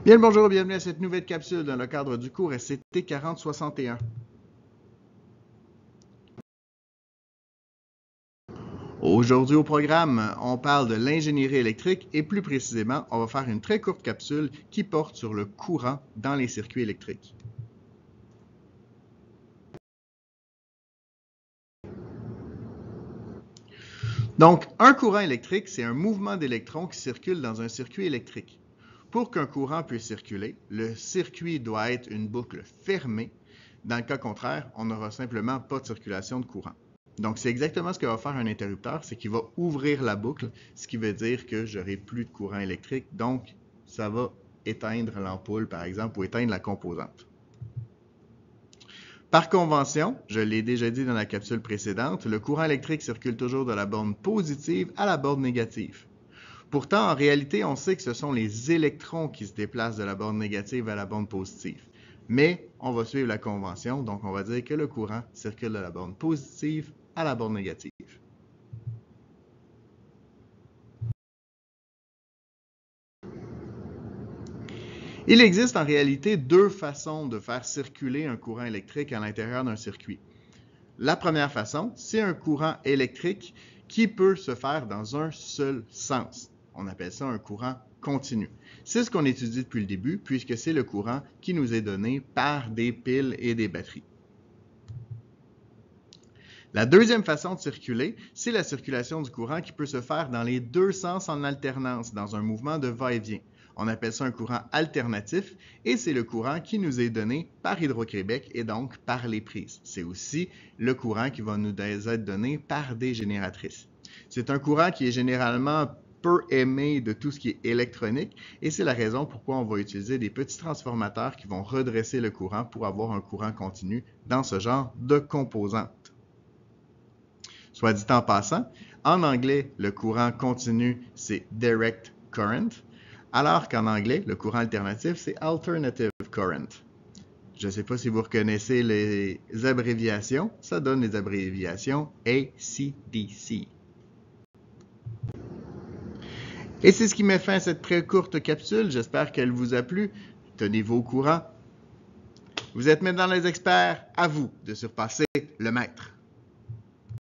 Bien le bonjour, bienvenue à cette nouvelle capsule dans le cadre du cours SCT 4061. Aujourd'hui au programme, on parle de l'ingénierie électrique et plus précisément, on va faire une très courte capsule qui porte sur le courant dans les circuits électriques. Donc, un courant électrique, c'est un mouvement d'électrons qui circule dans un circuit électrique. Pour qu'un courant puisse circuler, le circuit doit être une boucle fermée. Dans le cas contraire, on n'aura simplement pas de circulation de courant. Donc, c'est exactement ce que va faire un interrupteur, c'est qu'il va ouvrir la boucle, ce qui veut dire que j'aurai plus de courant électrique, donc ça va éteindre l'ampoule, par exemple, ou éteindre la composante. Par convention, je l'ai déjà dit dans la capsule précédente, le courant électrique circule toujours de la borne positive à la borne négative. Pourtant, en réalité, on sait que ce sont les électrons qui se déplacent de la borne négative à la borne positive. Mais on va suivre la convention, donc on va dire que le courant circule de la borne positive à la borne négative. Il existe en réalité deux façons de faire circuler un courant électrique à l'intérieur d'un circuit. La première façon, c'est un courant électrique qui peut se faire dans un seul sens. On appelle ça un courant continu. C'est ce qu'on étudie depuis le début, puisque c'est le courant qui nous est donné par des piles et des batteries. La deuxième façon de circuler, c'est la circulation du courant qui peut se faire dans les deux sens en alternance, dans un mouvement de va-et-vient. On appelle ça un courant alternatif et c'est le courant qui nous est donné par Hydro-Québec et donc par les prises. C'est aussi le courant qui va nous être donné par des génératrices. C'est un courant qui est généralement peu aimé de tout ce qui est électronique et c'est la raison pourquoi on va utiliser des petits transformateurs qui vont redresser le courant pour avoir un courant continu dans ce genre de composantes. Soit dit en passant, en anglais, le courant continu, c'est direct current, alors qu'en anglais, le courant alternatif, c'est alternative current. Je ne sais pas si vous reconnaissez les abréviations, ça donne les abréviations AC/DC. Et c'est ce qui met fin à cette très courte capsule. J'espère qu'elle vous a plu. Tenez-vous au courant. Vous êtes maintenant les experts, à vous de surpasser le maître.